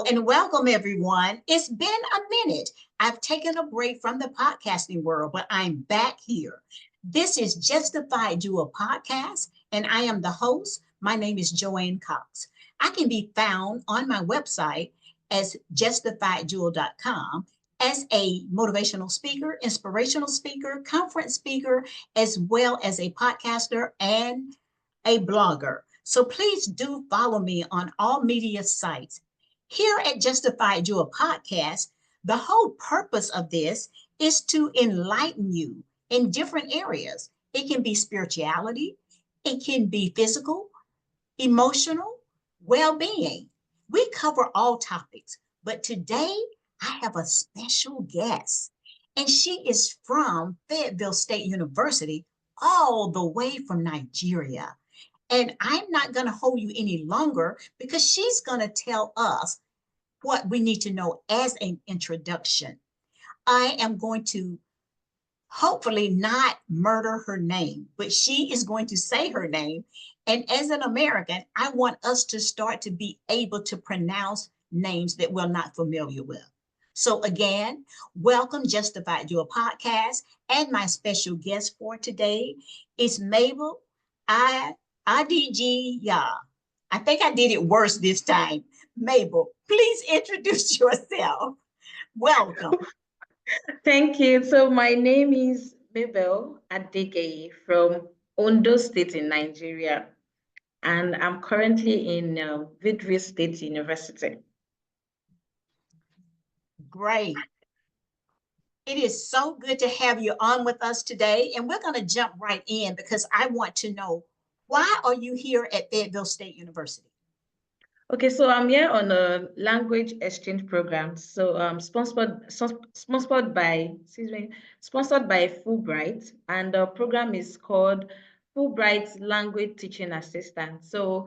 Hello and welcome, everyone. It's been a minute. I've taken a break from the podcasting world, but I'm back here. This is Justified Dual Podcast, and I am the host. My name is Joanne Cox. I can be found on my website as justifieddual.com as a motivational speaker, inspirational speaker, conference speaker, as well as a podcaster and a blogger. So please do follow me on all media sites. Here at Justified Your Podcast, the whole purpose of this is to enlighten you in different areas. It can be spirituality, it can be physical, emotional, well being. We cover all topics, but today I have a special guest, and she is from Fayetteville State University, all the way from Nigeria. And I'm not going to hold you any longer because she's going to tell us what we need to know as an introduction. I am going to hopefully not murder her name, but she is going to say her name. And as an American, I want us to start to be able to pronounce names that we're not familiar with. So again, welcome Justified Your Podcast. And my special guest for today is Mabel Adegeye. I think I did it worse this time. Mabel, please introduce yourself. Welcome. Thank you. So my name is Mabel Adegeye from Ondo State in Nigeria, and I'm currently in Vidri State University. Great. It is so good to have you on with us today. And we're going to jump right in because I want to know, why are you here at Fayetteville State University? Okay, so I'm here on a language exchange program. So sponsored by Fulbright, and the program is called Fulbright Language Teaching Assistant. So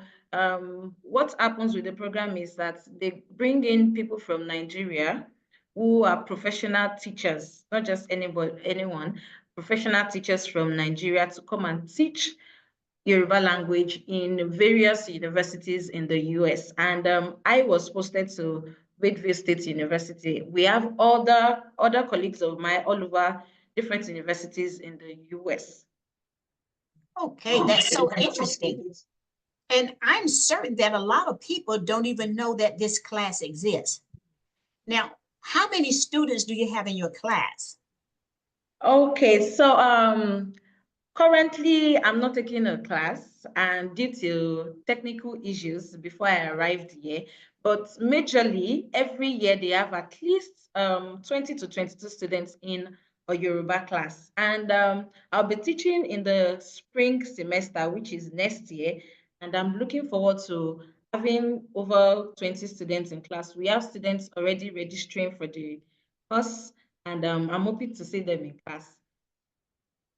what happens with the program is that they bring in people from Nigeria who are professional teachers, not just anyone, professional teachers from Nigeria to come and teach Yoruba language in various universities in the US. And I was posted to Wadeville State University. We have other colleagues of mine all over different universities in the US. Okay, that's so interesting. And I'm certain that a lot of people don't even know that this class exists. Now, how many students do you have in your class? Okay, so currently I'm not taking a class, and due to technical issues before I arrived here, but majorly every year they have at least 20 to 22 students in a Yoruba class. And I'll be teaching in the spring semester, which is next year, and I'm looking forward to having over 20 students in class. We have students already registering for the course, and I'm hoping to see them in class.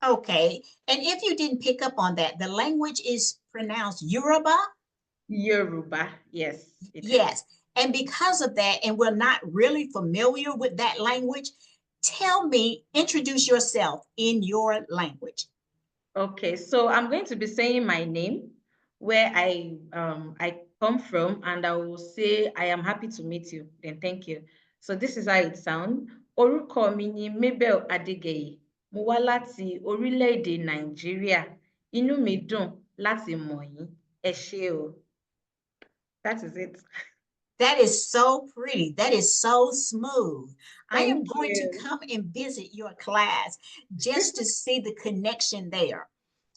Okay, and if you didn't pick up on that, the language is pronounced Yoruba? Yoruba, yes, it is. Yes. And because of that, and we're not really familiar with that language, tell me, introduce yourself in your language. Okay, so I'm going to be saying my name, where I come from, and I will say I am happy to meet you. Then thank you. So this is how it sounds. Orúkọ mi ni Mabel Adegeye. Mo wá láti orílẹ̀-èdè Nàìjíríà. Inú mi dùn láti mọ̀ yín. Ẹ ṣé o. That is it. That is so pretty. That is so smooth. I am Thank going to you. come and visit your class just to see the connection there.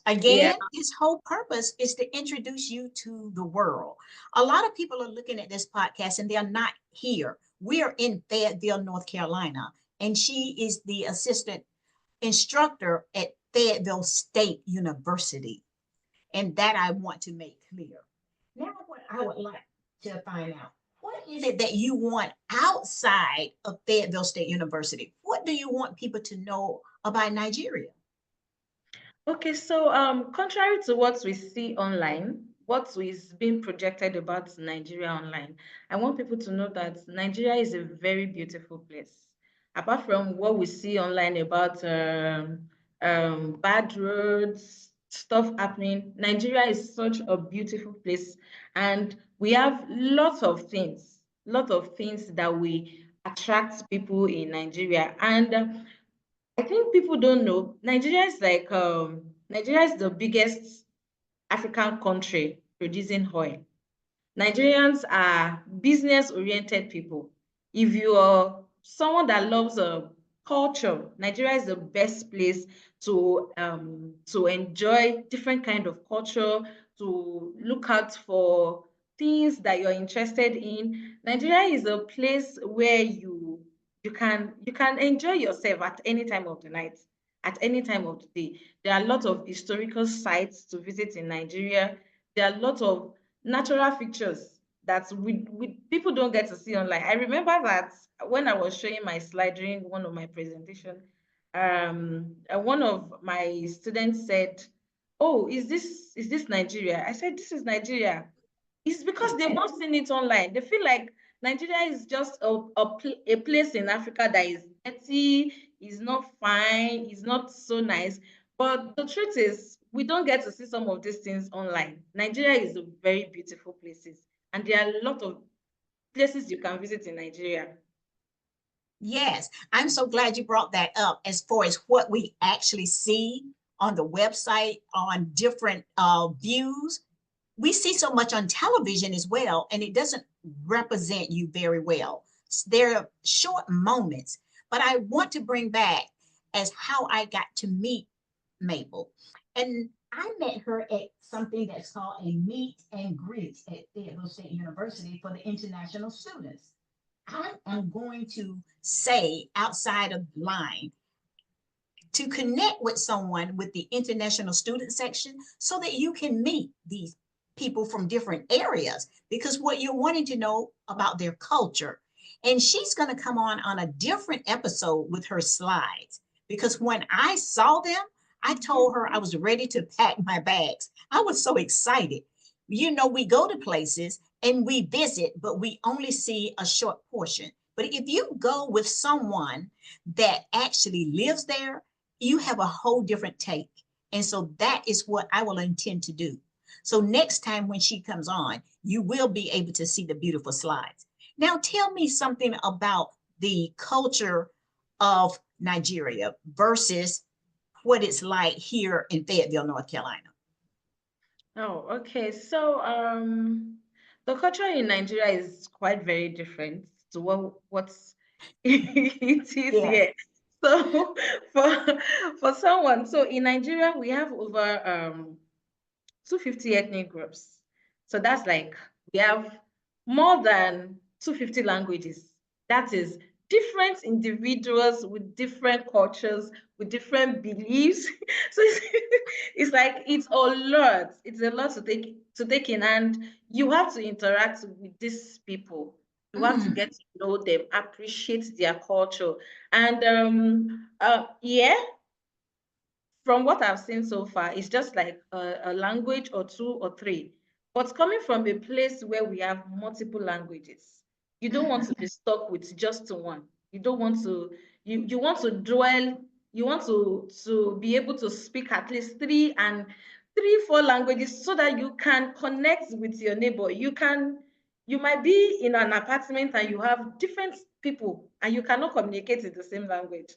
Yeah. Again, this whole purpose is to introduce you to the world. A lot of people are looking at this podcast and they're not here. We are in Fayetteville, North Carolina, and she is the assistant instructor at Fayetteville State University. And that I want to make clear. Now, what I would like to find out, what is it that you want outside of Fayetteville State University? What do you want people to know about Nigeria? Okay, so contrary to what we see online, what is being projected about Nigeria online, I want people to know that Nigeria is a very beautiful place. Apart from what we see online about bad roads, stuff happening, Nigeria is such a beautiful place, and we have lots of things, lot of things that we attract people in Nigeria. And I think people don't know Nigeria is the biggest African country producing oil. Nigerians are business-oriented people. If you are someone that loves culture, Nigeria is the best place to enjoy different kind of culture, to look out for things that you're interested in. Nigeria is a place where you can enjoy yourself at any time of the night, at any time of the day. There are a lot of historical sites to visit in Nigeria. There are a lot of natural features that we people don't get to see online. I remember that when I was showing my slide during one of my presentation, one of my students said, "Oh, is this Nigeria?" I said, "This is Nigeria." It's because they've not seen it online. They feel like Nigeria is just a place in Africa that is dirty, is not fine, is not so nice. But the truth is, we don't get to see some of these things online. Nigeria is a very beautiful places, and there are a lot of places you can visit in Nigeria. Yes, I'm so glad you brought that up as far as what we actually see on the website on different views. We see so much on television as well, and it doesn't represent you very well. There are short moments, but I want to bring back as how I got to meet Mabel. And I met her at something that's called a meet and greet at Fayetteville State University for the international students. I am going to say outside of line to connect with someone with the international student section so that you can meet these people from different areas because what you're wanting to know about their culture. And she's going to come on a different episode with her slides because when I saw them, I told her I was ready to pack my bags. I was so excited. You know, we go to places and we visit, but we only see a short portion. But if you go with someone that actually lives there, you have a whole different take. And so that is what I will intend to do. So next time when she comes on, you will be able to see the beautiful slides. Now tell me something about the culture of Nigeria versus what it's like here in Fayetteville, North Carolina. Oh, okay. So, the culture in Nigeria is quite very different to what's it is Yes. here. So, for someone, so in Nigeria we have over 250 ethnic groups. So that's like we have more than 250 languages. That is different individuals with different cultures, with different beliefs. So it's like it's a lot. It's a lot to take in, and you have to interact with these people. You have to Mm. get to know them, appreciate their culture, and yeah, from what I've seen so far, it's just like a language or two or three. But coming from a place where we have multiple languages, you don't want to be stuck with just one. You don't want to, you want to dwell, you want to be able to speak at least three, four languages so that you can connect with your neighbor. You might be in an apartment and you have different people and you cannot communicate in the same language.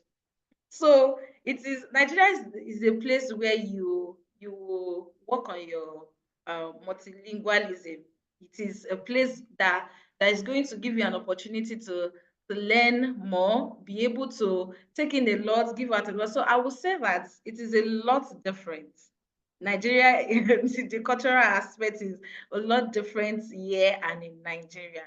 So it is Nigeria is a place where you will work on your multilingualism. It is a place that is going to give you an opportunity to learn more, be able to take in a lot, give out a lot. So I would say that it is a lot different. Nigeria, the cultural aspect is a lot different here and in Nigeria.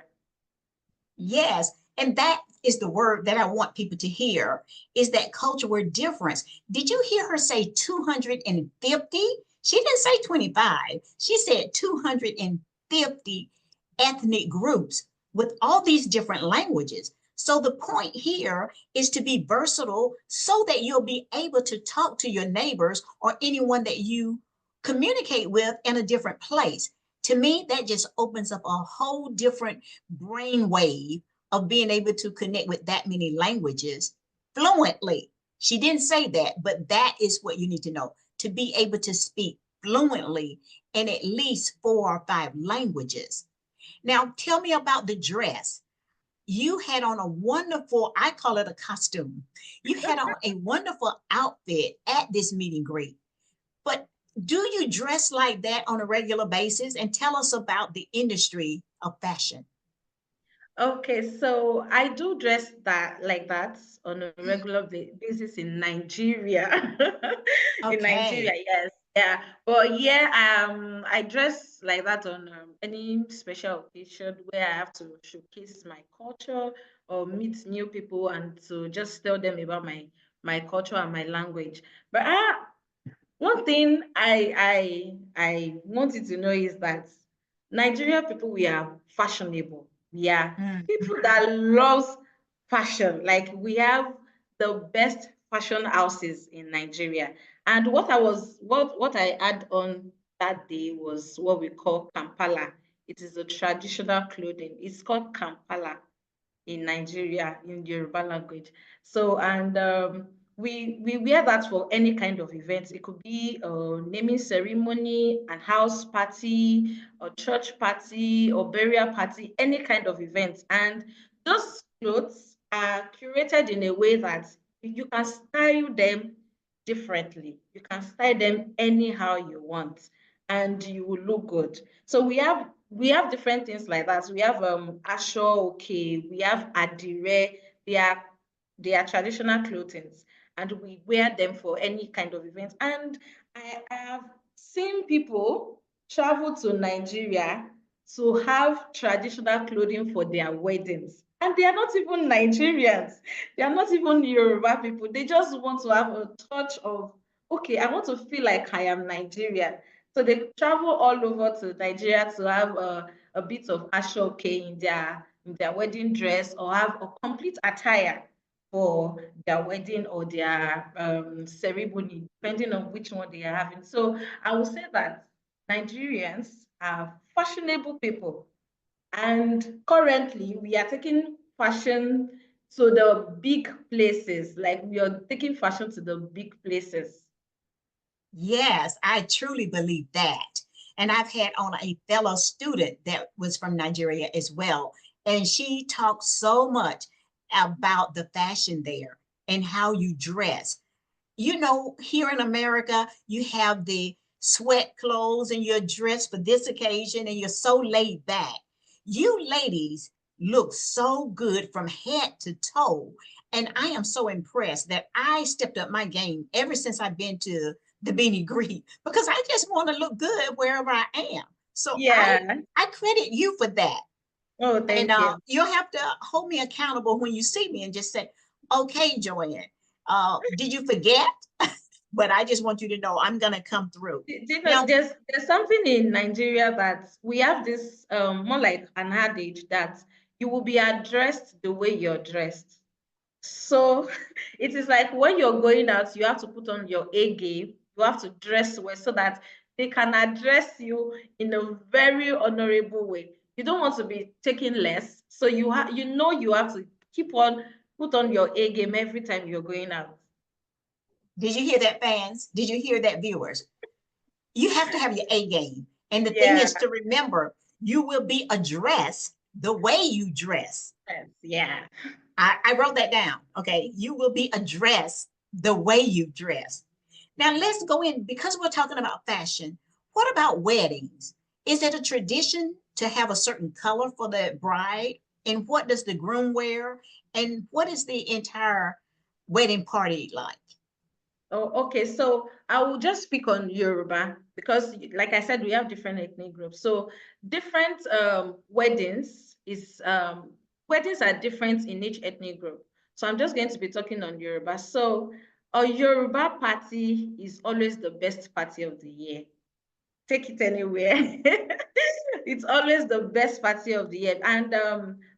Yes, and that is the word that I want people to hear is that cultural difference. Did you hear her say 250? She didn't say 25. She said 250 ethnic groups with all these different languages. So the point here is to be versatile so that you'll be able to talk to your neighbors or anyone that you communicate with in a different place. To me, that just opens up a whole different brainwave of being able to connect with that many languages fluently. She didn't say that, but that is what you need to know to be able to speak fluently in at least 4 or 5 languages. Now, tell me about the dress. You had on a wonderful, I call it a costume. You had on a wonderful outfit at this meet and greet. But do you dress like that on a regular basis? And tell us about the industry of fashion. Okay, so I do dress that like that on a regular basis in Nigeria. In Nigeria, Okay. yes, yeah. But yeah, I dress like that on any special occasion where I have to showcase my culture or meet new people and to just tell them about my culture and my language. But one thing I wanted to know is that Nigeria people, we are fashionable. We are people Mhm. that loves fashion. Like we have the best fashion houses in Nigeria. And what I had on that day was what we call Kampala. It is a traditional clothing. It's called Kampala in Nigeria in Yoruba language. So and we wear that for any kind of event. It could be a naming ceremony, an house party, a church party, or burial party, any kind of event. And those clothes are curated in a way that you can style them differently. You can style them anyhow you want, and you will look good. So we have different things like that. We have asho, okay, we have adire, they are they are traditional clothings, and we wear them for any kind of event. And I have seen people travel to Nigeria to have traditional clothing for their weddings. And they are not even Nigerians. They are not even Yoruba people. They just want to have a touch of, okay, I want to feel like I am Nigerian. So they travel all over to Nigeria to have a bit of ashoke in their wedding dress, or have a complete attire for their wedding or their ceremony, depending on which one they are having. So I would say that Nigerians are fashionable people, and currently we are taking fashion to the big places. Like we are taking fashion to the big places. Yes, I truly believe that. And I've had on a fellow student that was from Nigeria as well. And she talked so much about the fashion there and how you dress. You know, here in America, you have the sweat clothes and you're dressed for this occasion and you're so laid back. You ladies look so good from head to toe. And I am so impressed that I stepped up my game ever since I've been to the Beanie Greek because I just want to look good wherever I am. So Yeah. I credit you for that. Oh, And thank you. you'll have to hold me accountable when you see me and just say, okay, Joanne, did you forget? But I just want you to know I'm going to come through. Do you know, Now, there's something in Nigeria that we have this more like an adage that you will be addressed the way you're dressed. So it is like when you're going out, you have to put on your A game. You have to dress well so that they can address you in a very honorable way. You don't want to be taken less, so you have to keep on put on your A game every time you're going out. did you hear that, fans? Did you hear that, viewers? You have to have your A game. And the thing Yeah. is to remember, you will be addressed the way you dress. Yes, yeah. I wrote that down. Okay. You will be addressed the way you dress. Now let's go in because we're talking about fashion. What about weddings? Is it a tradition to have a certain color for the bride? And what does the groom wear? And what is the entire wedding party like? Oh, okay. So I will just speak on Yoruba because, like I said, we have different ethnic groups. So different weddings are different in each ethnic group. So I'm just going to be talking on Yoruba. So a Yoruba party is always the best party of the year. Take it anywhere. It's always the best party of the year. And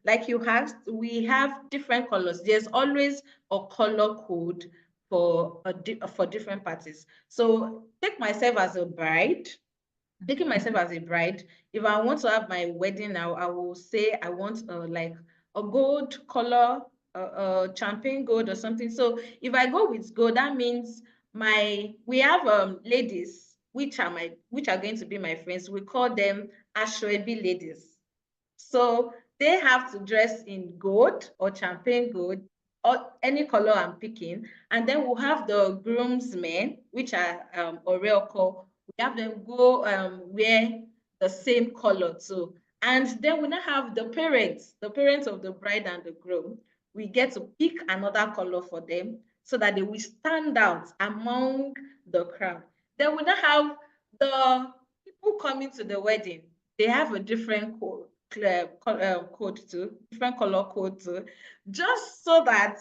like you asked, we have different colors. There's always a color code for different parties. So take myself as a bride. Taking myself as a bride, if I want to have my wedding now, I will say I want like a gold color, champagne gold or something. So if I go with gold, that means we have ladies which are going to be my friends. We call them Ashwebi ladies. So they have to dress in gold or champagne gold or any color I'm picking. And then we'll have the groomsmen, which are Oreoko. We have them go wear the same color too. And then we now have the parents of the bride and the groom. We get to pick another color for them so that they will stand out among the crowd. Then we now have the people coming to the wedding. They have a different code, code too, different color code too, just so that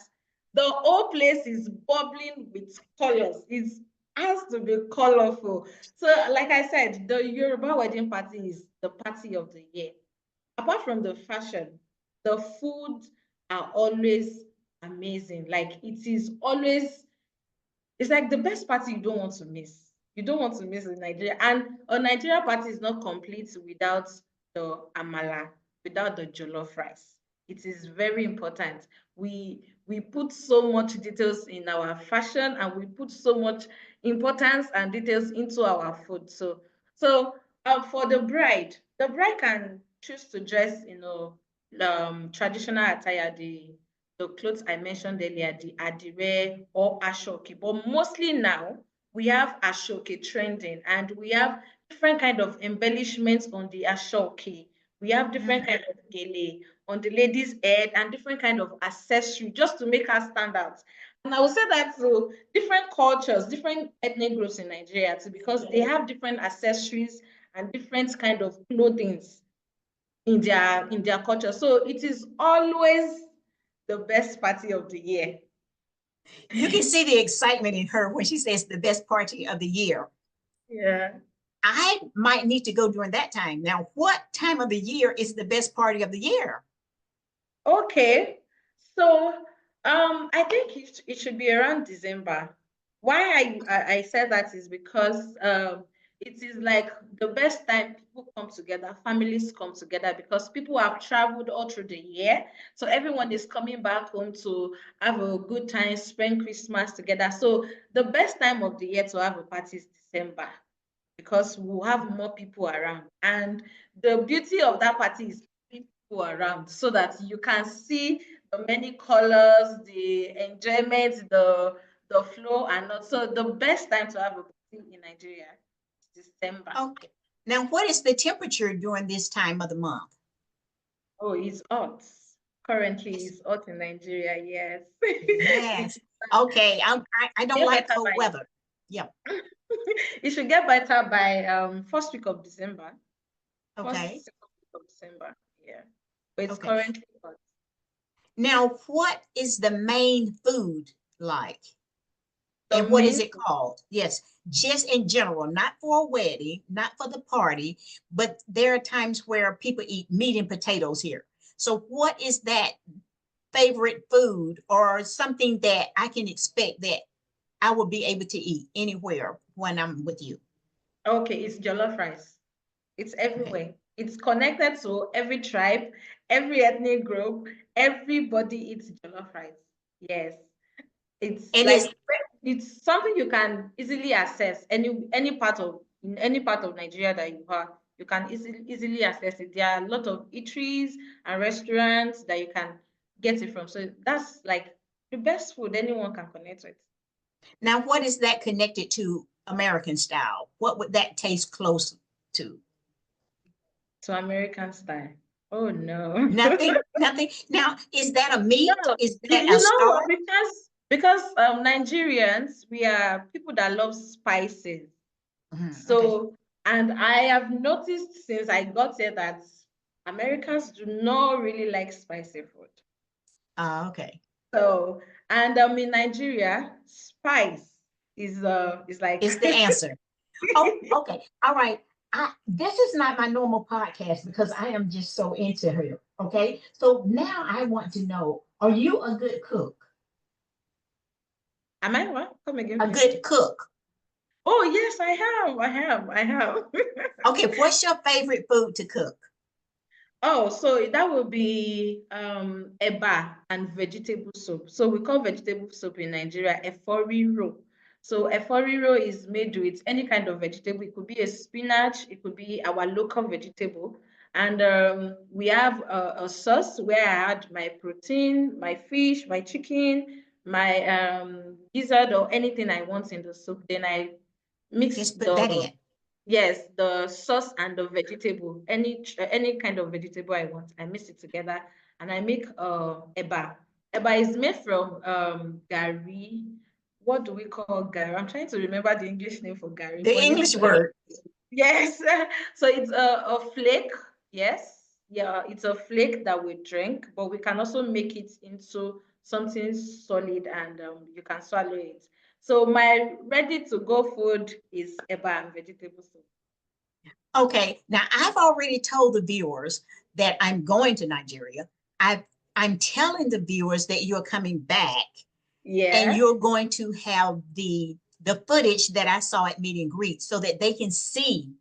the whole place is bubbling with colors. It has to be colorful. So, like I said, the Yoruba wedding party is the party of the year. Apart from the fashion, the food are always amazing. Like it is always, it's like the best party you don't want to miss. You don't want to miss in Nigeria. And a Nigeria party is not complete without the amala, without the jollof rice. It is very important. We put so much details in our fashion, and we put so much importance and details into our food. So for the bride can choose to dress, traditional attire, the clothes I mentioned earlier, the adire or ashoke. But mostly now we have ashoke trending, and we have different kind of embellishments on the ashoke. We have different kind of gele on the lady's head and different kind of accessory just to make her stand out. And I will say that to different cultures, different ethnic groups in Nigeria too, because they have different accessories and different kind of clothing in their culture. So it is always the best party of the year. You can see the excitement in her when she says the best party of the year. Yeah. I might need to go during that time. Now, what time of the year is the best party of the year? Okay. So I think it should be around December. Why I said that is because it is like the best time people come together, families come together, because people have traveled all through the year. So everyone is coming back home to have a good time, spend Christmas together. So the best time of the year to have a party is December, because we'll have more people around. And the beauty of that party is people around so that you can see the many colors, the enjoyment, the flow, and also the best time to have a party in Nigeria is December. Okay. Now, what is the temperature during this time of the month? Oh, it's hot. Currently, it's hot in Nigeria. Yes, Yes. Okay. I don't get like better cold weather. Yeah. it should get better by first week of December. Okay. First second week of December. Yeah, but it's Okay. currently hot. Now, what is the main food like? The And what is main it called? Yes, just in general, not for a wedding, not for the party, but there are times where people eat meat and potatoes here. So, what is that favorite food or something that I can expect that I will be able to eat anywhere when I'm with you? Okay, it's jollof rice. It's Okay. everywhere. It's connected to every tribe, every ethnic group. Everybody eats jollof rice. Yes, it's And is like it's something you can easily access any part of in any part of Nigeria that you are. You can easily access it. There are a lot of eateries and restaurants that you can get it from. So that's like the best food anyone can connect with. now what is that connected to American style? What would that taste close to? To American style. Oh no. Nothing, nothing. Now, is that a meat? No, Is you, that a you know what? starch? Because Nigerians, we are people that love spices. Mhm. Okay. So, and I have noticed since I got here that Americans do not really like spicy food. Okay. So, and in Nigeria, spice is like Is the answer. Oh, okay. All right. This is not my normal podcast because I am just so into her. Okay. So now I want to know, are you a good cook? Am I what? Come again, A please. good cook. Oh yes, I have. Okay. What's your favorite food to cook? Oh, so that would be eba and vegetable soup. So we call vegetable soup in Nigeria eforiro. So eforiro is made with any kind of vegetable. It could be a spinach, it could be our local vegetable, And we have a sauce where I add my protein, my fish, my chicken, my gizzard or anything I want in the soup. Then I mix Just put that in. yes, the sauce and the vegetable, any kind of vegetable I want. I mix it together and I make eba. Eba is made from gari. What do we call gari? I'm trying to remember the English name for gari, The but it's English word. yes. So it's a flake. Yes. Yeah, it's a flake that we drink, but we can also make it into something solid and you can swallow it. So my ready to go food is eba and vegetable soup. Okay, now I've already told the viewers that I'm going to Nigeria. I'm telling the viewers that you're coming back and Yeah. you're going to have the footage that I saw at meet and greet so that they can see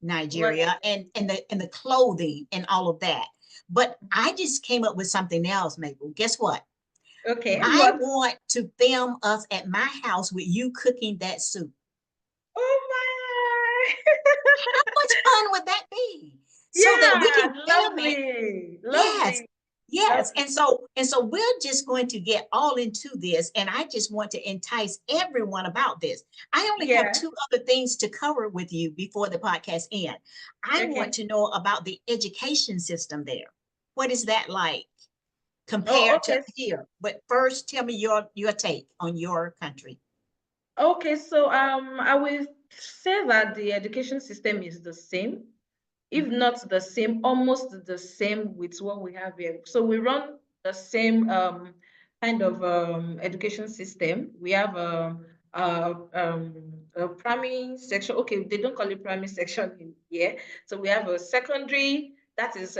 What? Nigeria and the clothing and all of that. But I just came up with something else, Mabel. Guess what? Okay. I What? want to film us at my house with you cooking that soup. Oh my. How much fun would that be? So that we Yeah. can film it. Lovely. Yes. Lovely. Yes. Lovely. And so we're just going to get all into this. And I just want to entice everyone about this. I only have Yeah. two other things to cover with you before the podcast end. I want Okay. to know about the education system there. What is that like Oh, compared to okay. here? But first, tell me your take on your country. Okay. So I will say that the education system is the same, if Mhm. not the same, almost the same with what we have here. So we run the same kind of education system. We have a primary section. Okay, they don't call it primary section in here. So we have a secondary, that is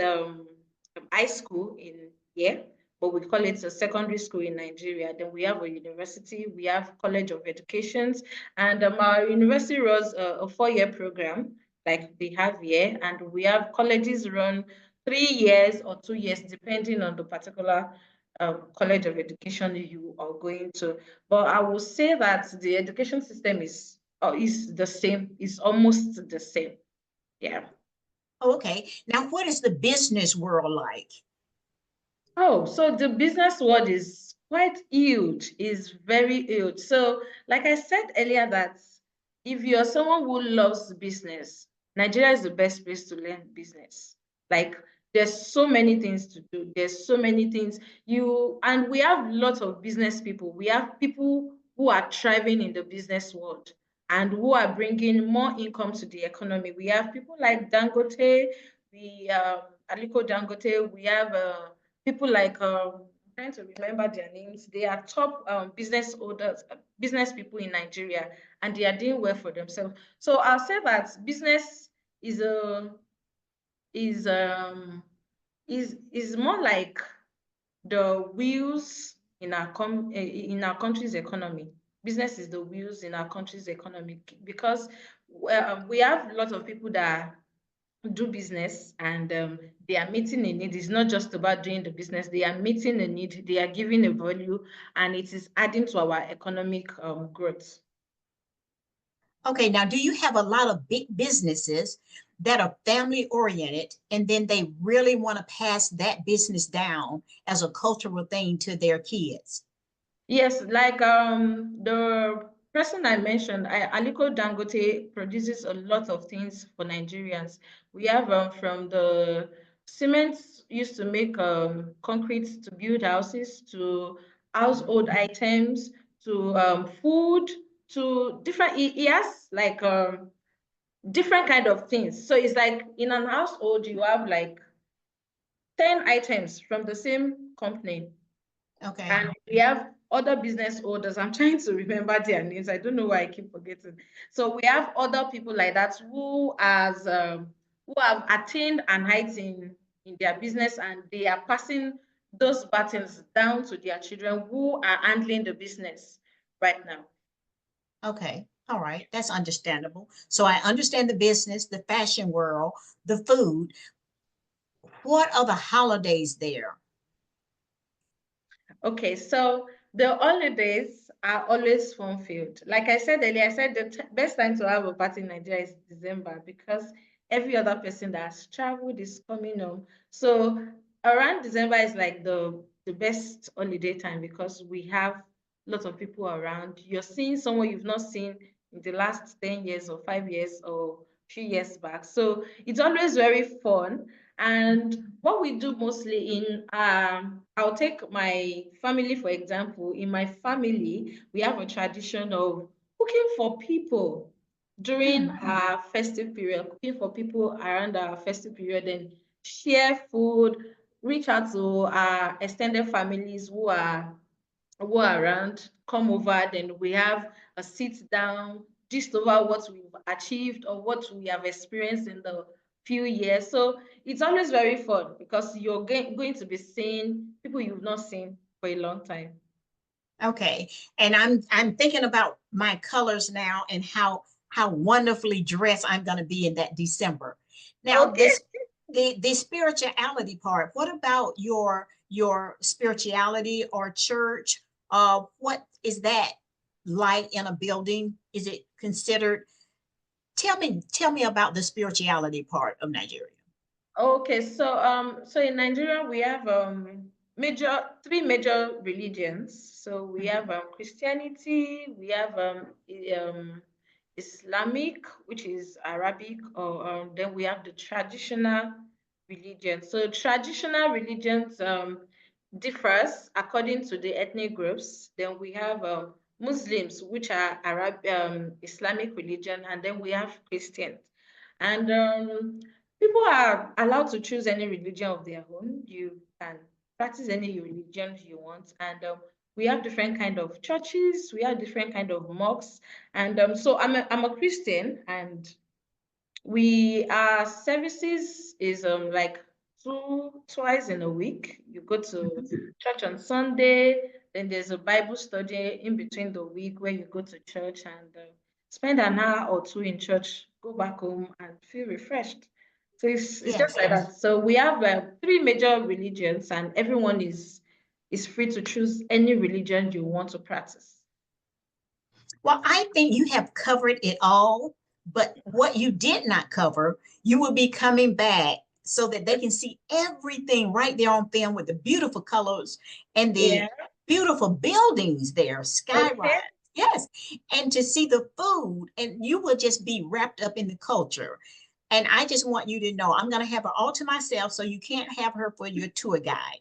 high school in here, but we call it a secondary school in Nigeria. Then we have a university, we have College of Educations, and our university runs a 4-year program like they have here, and we have colleges run 3 years or 2 years, depending on the particular college of education you are going to. But I will say that the education system is the same, is almost the same. Yeah. Oh, okay. Now, what is the business world like? Oh, so the business world is quite huge, is very huge. So, like I said earlier, that if you're someone who loves business, Nigeria is the best place to learn business. Like, there's so many things to do. There's so many things and we have lots of business people. We have people who are thriving in the business world and who are bringing more income to the economy. We have people like Dangote, Aliko Dangote, we have people like I'm trying to remember their names. They are top business owners, business people in Nigeria, and they are doing well for themselves. So I'll say that business is a is is more like the wheels in in our country's economy. Business is the wheels in our country's economy because we have a lot of people that do business and they are meeting a need. It's not just about doing the business, they are meeting a need, they are giving a value, and it is adding to our economic growth. Okay, now do you have a lot of big businesses that are family oriented and then they really want to pass that business down as a cultural thing to their kids? Yes, like the person I mentioned, Aliko Dangote produces a lot of things for Nigerians. We have from the cement used to make concrete to build houses, to Mhm. household items, to food, to different. He has like different kind of things. So it's like in an household you have like 10 items from the same company, Okay. and we have other business owners. I'm trying to remember their names. I don't know why I keep forgetting. So we have other people like that who have attained an height in their business, and they are passing those battles down to their children who are handling the business right now. Okay. All right. That's understandable. So I understand the business, the fashion world, the food. What are the holidays there? Okay, so the holidays are always fun filled. Like I said earlier, I said the best time to have a party in Nigeria is December because every other person that has traveled is coming home. So around December is like the best holiday time because we have lots of people around. You're seeing someone you've not seen in the last 10 years or 5 years or few years back. So it's always very fun. And what we do mostly I'll take my family for example. In my family, we have a tradition of cooking for people during Hmm. our festive period, cooking for people around our festive period, and share food, reach out to our extended families who are around, come over, then we have a sit down, gist over what we've achieved or what we have experienced in the few years. So it's always very fun because you're going to be seeing people you've not seen for a long time. Okay. And I'm thinking about my colors now and how wonderfully dressed I'm going to be in that December. Now, Okay. the spirituality part. What about your spirituality or church? What is that like in a building? Is it considered? Tell me about the spirituality part of Nigeria. Okay, so in Nigeria we have major three major religions. So we Mhm. have Christianity, we have Islamic, which is Arabic, or then we have the traditional religion. So traditional religions differs according to the ethnic groups. Then we have Muslims, which are Islamic religion, and then we have Christians. And people are allowed to choose any religion of their own. You can practice any religion you want, and we have different kind of churches. We have different kind of mosques, and so I'm a Christian, and we our services is like twice in a week. You go to Mhm. church on Sunday, then there's a Bible study in between the week where you go to church and spend an hour or two in church, go back home and feel refreshed. So it's just Yes. like that. So we have three major religions, and everyone is free to choose any religion you want to practice. Well, I think you have covered it all, but what you did not cover, you will be coming back so that they can see everything right there on film with the beautiful colors and Yeah. the beautiful buildings there, Okay. skyrise. Yes, and to see the food, and you will just be wrapped up in the culture. And I just want you to know I'm going to have her all to myself, so you can't have her for your tour guide.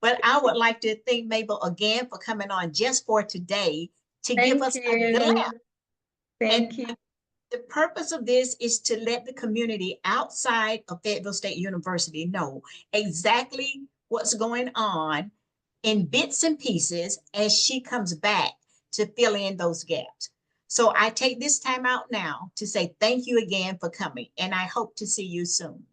But I would like to thank Mabel again for coming on just for today to give Thank us a glimpse. you. And Thank you. the purpose of this is to let the community outside of Fayetteville State University know exactly what's going on in bits and pieces as she comes back to fill in those gaps. So I take this time out now to say thank you again for coming, and I hope to see you soon.